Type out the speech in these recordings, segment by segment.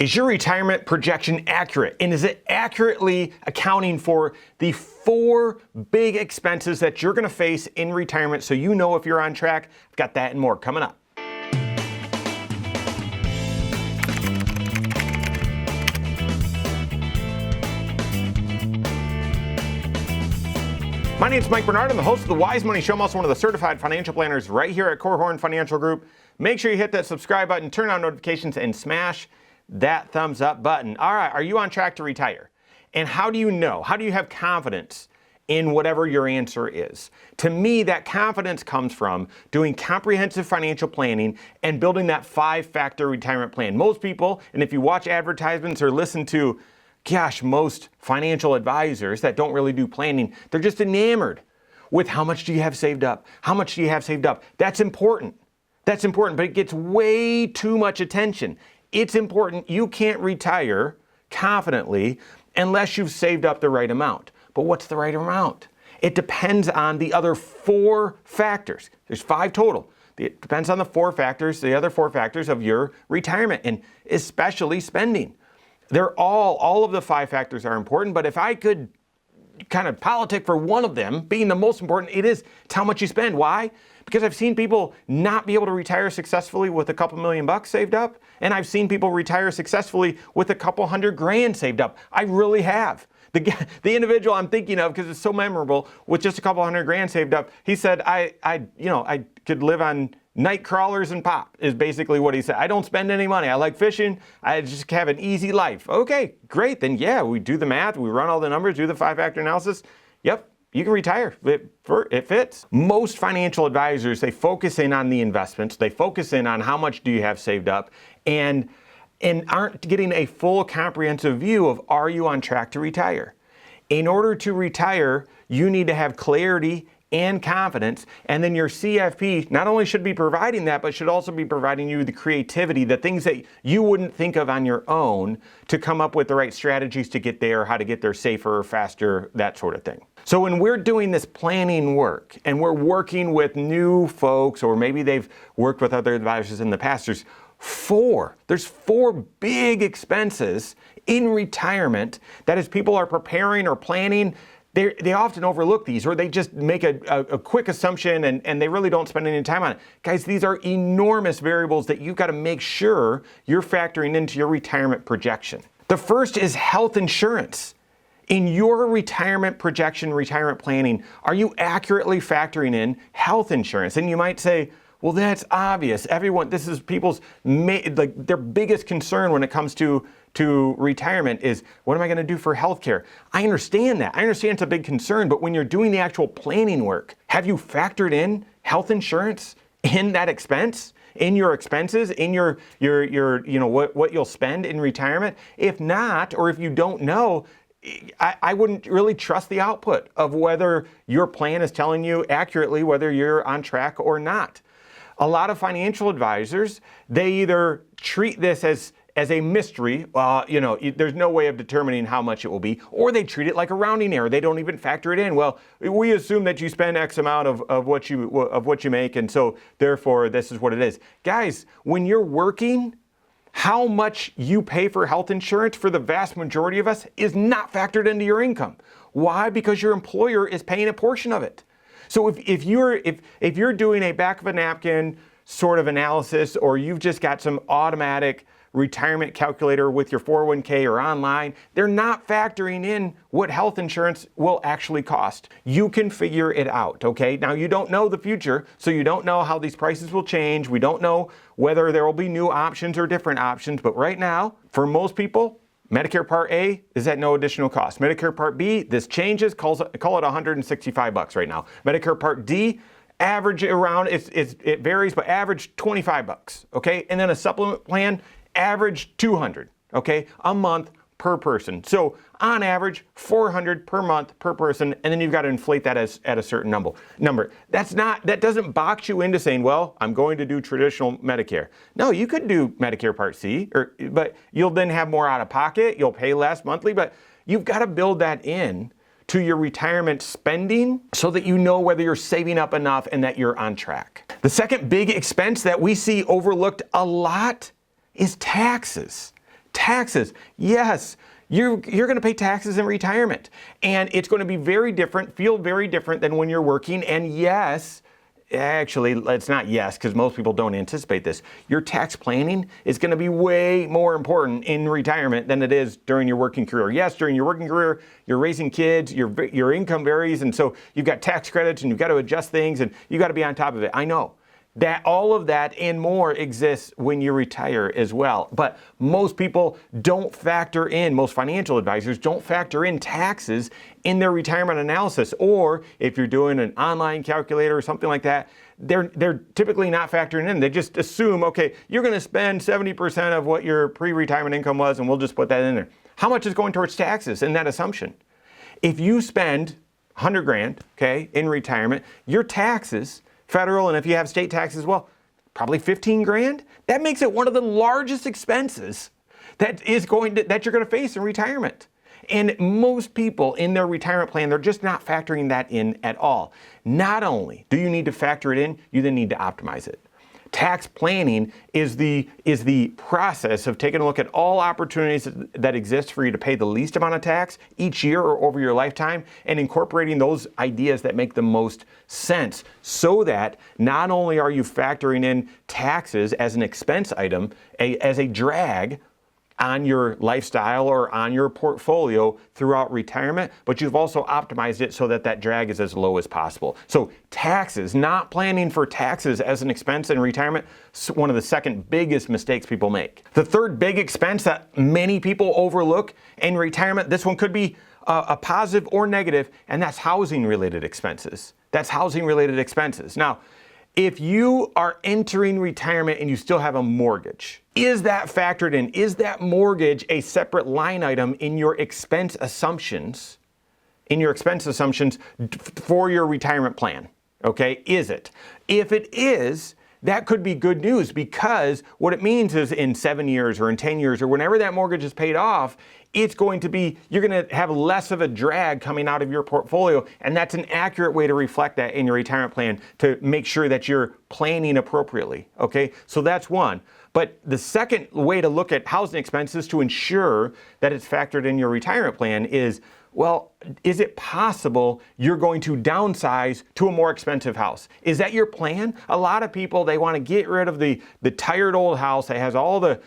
Is your retirement projection accurate? And is it accurately accounting for the 4 big expenses that you're going to face in retirement so you know if you're on track? I've got that and more coming up. My name is Mike Bernard. I'm the host of the Wise Money Show. I'm also one of the certified financial planners right here at Korhorn Financial Group. Make sure you hit that subscribe button, turn on notifications, and smash that thumbs up button. All right, are you on track to retire? And how do you know? How do you have confidence in whatever your answer is? To me, that confidence comes from doing comprehensive financial planning and building that 5-factor retirement plan. Most people, and if you watch advertisements or listen to most financial advisors that don't really do planning, they're just enamored with how much do you have saved up? How much do you have saved up? That's important. That's important, but it gets way too much attention. It's important. You can't retire confidently unless you've saved up the right amount. But what's the right amount? It depends on the other 4 factors. There's 5 total. It depends on the 4 factors, the other 4 factors of your retirement, and especially spending. They're all of the 5 factors are important, but if I could kind of politic for one of them being the most important, it's how much you spend. Why? Because I've seen people not be able to retire successfully with a couple $1,000,000 saved up, and I've seen people retire successfully with a couple $100,000 saved up. I really have. The individual I'm thinking of, because it's so memorable, with just a couple $100,000 saved up, he said, I could live on night crawlers and pop, is basically what he said. I don't spend any money. I like fishing. I just have an easy life. Okay, great. Then yeah, we do the math. We run all the numbers, do the 5-factor analysis. Yep, you can retire. It fits. Most financial advisors, they focus in on the investments. They focus in on how much do you have saved up and aren't getting a full comprehensive view of, are you on track to retire? In order to retire, you need to have clarity and confidence, and then your CFP not only should be providing that, but should also be providing you the creativity, the things that you wouldn't think of on your own to come up with the right strategies to get there, how to get there safer, faster, that sort of thing. So when we're doing this planning work and we're working with new folks, or maybe they've worked with other advisors in the past, there's 4 big expenses in retirement that as people are preparing or planning, they often overlook these, or they just make a quick assumption and they really don't spend any time on it. Guys, these are enormous variables that you've got to make sure you're factoring into your retirement projection. The first is health insurance. In your retirement projection, retirement planning, are you accurately factoring in health insurance? And you might say, well, that's obvious. This is people's, their biggest concern when it comes to retirement is, what am I going to do for healthcare? I understand that. I understand it's a big concern, but when you're doing the actual planning work, have you factored in health insurance in that expense, in your expenses, in your what you'll spend in retirement? If not, or if you don't know, I wouldn't really trust the output of whether your plan is telling you accurately whether you're on track or not. A lot of financial advisors, they either treat this as a mystery, there's no way of determining how much it will be, or they treat it like a rounding error. They don't even factor it in. Well, we assume that you spend X amount of what you make, and so therefore this is what it is. Guys, when you're working, how much you pay for health insurance for the vast majority of us is not factored into your income. Why? Because your employer is paying a portion of it. So if you're doing a back of a napkin sort of analysis, or you've just got some automatic retirement calculator with your 401k or online, they're not factoring in what health insurance will actually cost. You can figure it out, okay? Now, you don't know the future, so you don't know how these prices will change. We don't know whether there will be new options or different options, but right now, for most people, Medicare Part A is at no additional cost. Medicare Part B, this changes, call it $165 right now. Medicare Part D, average around, it varies, but average $25, okay? And then a supplement plan, average $200, okay? A month per person. So on average, $400 per month per person, and then you've got to inflate that at a certain number. That doesn't box you into saying, well, I'm going to do traditional Medicare. No, you could do Medicare Part C, but you'll then have more out of pocket, you'll pay less monthly, but you've got to build that in to your retirement spending so that you know whether you're saving up enough and that you're on track. The second big expense that we see overlooked a lot is taxes. Taxes, yes. You're going to pay taxes in retirement, and it's going to be very different, feel very different than when you're working. And yes, actually, it's not yes, because most people don't anticipate this. Your tax planning is going to be way more important in retirement than it is during your working career. Yes, during your working career, you're raising kids, your income varies, and so you've got tax credits, and you've got to adjust things, and you've got to be on top of it. I know. That all of that and more exists when you retire as well. But most people don't factor in, most financial advisors don't factor in taxes in their retirement analysis. Or if you're doing an online calculator or something like that, they're typically not factoring in. They just assume, okay, you're going to spend 70% of what your pre-retirement income was, and we'll just put that in there. How much is going towards taxes in that assumption? If you spend 100 grand, okay, in retirement, your taxes, federal, and if you have state taxes as well, probably 15 grand. That makes it one of the largest expenses that you're going to face in retirement. And most people in their retirement plan, they're just not factoring that in at all. Not only do you need to factor it in, you then need to optimize it. Tax planning is the process of taking a look at all opportunities that exist for you to pay the least amount of tax each year or over your lifetime, and incorporating those ideas that make the most sense, so that not only are you factoring in taxes as an expense item, as a drag on your lifestyle or on your portfolio throughout retirement, but you've also optimized it so that that drag is as low as possible. So taxes, not planning for taxes as an expense in retirement, one of the second biggest mistakes people make. The third big expense that many people overlook in retirement, this one could be a positive or negative, and that's housing related expenses. That's housing related expenses. Now, if you are entering retirement and you still have a mortgage, is that factored in? Is that mortgage a separate line item in your expense assumptions, for your retirement plan? Okay, is it? If it is, that could be good news, because what it means is in 7 years or in 10 years or whenever that mortgage is paid off, you're going to have less of a drag coming out of your portfolio. And that's an accurate way to reflect that in your retirement plan to make sure that you're planning appropriately. Okay, so that's one. But the second way to look at housing expenses to ensure that it's factored in your retirement plan is, well, is it possible you're going to downsize to a more expensive house? Is that your plan? A lot of people, they want to get rid of the tired old house that has all the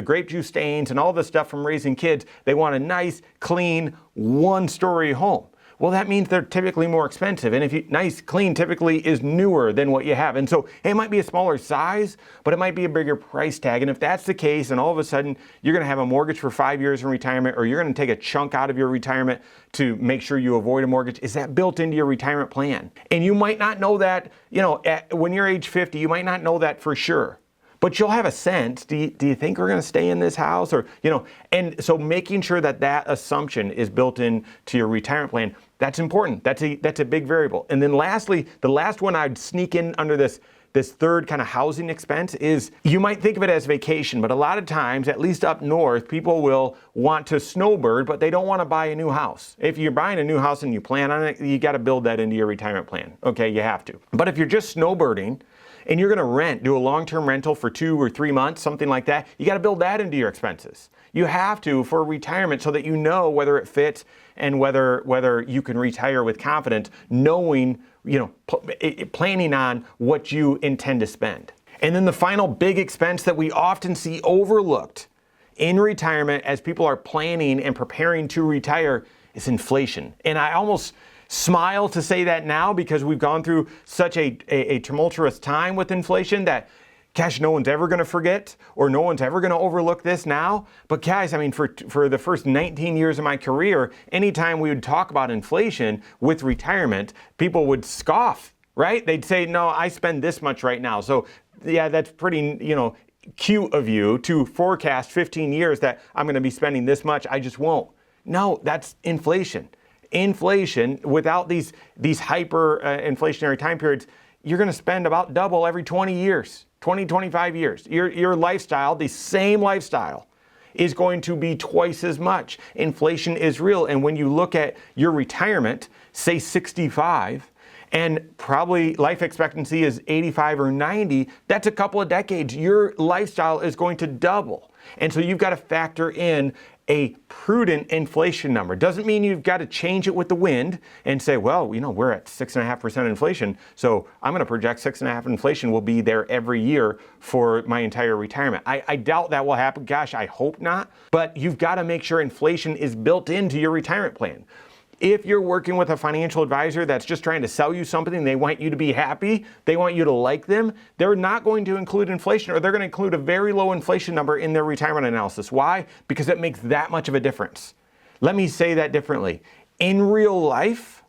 grape juice stains and all the stuff from raising kids. They want a nice, clean, one-story home. Well, that means they're typically more expensive. And nice, clean typically is newer than what you have. And so it might be a smaller size, but it might be a bigger price tag. And if that's the case, and all of a sudden you're going to have a mortgage for 5 years in retirement, or you're going to take a chunk out of your retirement to make sure you avoid a mortgage, is that built into your retirement plan? And you might not know that, when you're age 50, you might not know that for sure. But you'll have a sense, do you think we're going to stay in this house? Or, and so making sure that assumption is built into your retirement plan, that's important. That's a big variable. And then lastly, the last one I'd sneak in under this third kind of housing expense is, you might think of it as vacation, but a lot of times, at least up north, people will want to snowbird, but they don't want to buy a new house. If you're buying a new house and you plan on it, you got to build that into your retirement plan. Okay, you have to. But if you're just snowbirding, and you're going to do a long-term rental for 2 or 3 months, something like that, you got to build that into your expenses. You have to for retirement, so that you know whether it fits and whether you can retire with confidence, knowing, planning on what you intend to spend. And then the final big expense that we often see overlooked in retirement as people are planning and preparing to retire is inflation. And I almost smile to say that now, because we've gone through such a tumultuous time with inflation that, gosh, no one's ever going to forget, or no one's ever going to overlook this now. But guys, for the first 19 years of my career, anytime we would talk about inflation with retirement, people would scoff, right? They'd say, no, I spend this much right now. So yeah, that's pretty, cute of you to forecast 15 years that I'm going to be spending this much. I just won't. No, that's inflation. Inflation, without these hyper inflationary time periods, you're going to spend about double every 20 years, 25 years. Your lifestyle, the same lifestyle, is going to be twice as much. Inflation is real. And when you look at your retirement, say 65, and probably life expectancy is 85 or 90, that's a couple of decades. Your lifestyle is going to double. And so you've got to factor in a prudent inflation number. Doesn't mean you've got to change it with the wind and say, well, we're at 6.5% inflation, so I'm going to project 6.5% inflation will be there every year for my entire retirement. I doubt that will happen. Gosh, I hope not. But you've got to make sure inflation is built into your retirement plan. If you're working with a financial advisor that's just trying to sell you something, they want you to be happy, they want you to like them, they're not going to include inflation, or they're going to include a very low inflation number in their retirement analysis. Why? Because it makes that much of a difference. Let me say that differently. In real life,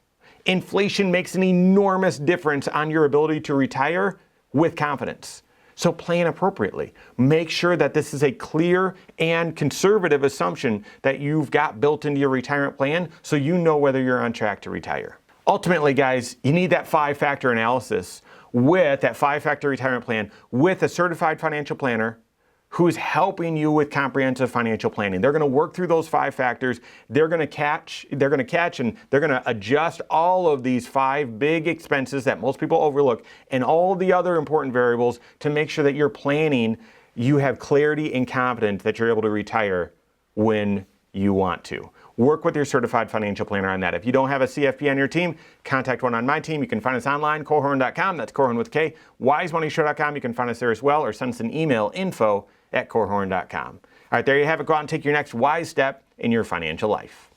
inflation makes an enormous difference on your ability to retire with confidence. So plan appropriately. Make sure that this is a clear and conservative assumption that you've got built into your retirement plan so you know whether you're on track to retire. Ultimately, guys, you need that 5-factor analysis with that 5-factor retirement plan with a certified financial planner who's helping you with comprehensive financial planning. They're going to work through those 5 factors. They're going to catch, and they're going to adjust all of these 5 big expenses that most people overlook and all the other important variables to make sure that you're planning, you have clarity and confidence that you're able to retire when you want to. Work with your certified financial planner on that. If you don't have a CFP on your team, contact one on my team. You can find us online, Korhorn.com. That's Korhorn with K. WiseMoneyShow.com. You can find us there as well, or send us an email, info@Korhorn.com. All right, there you have it. Go out and take your next wise step in your financial life.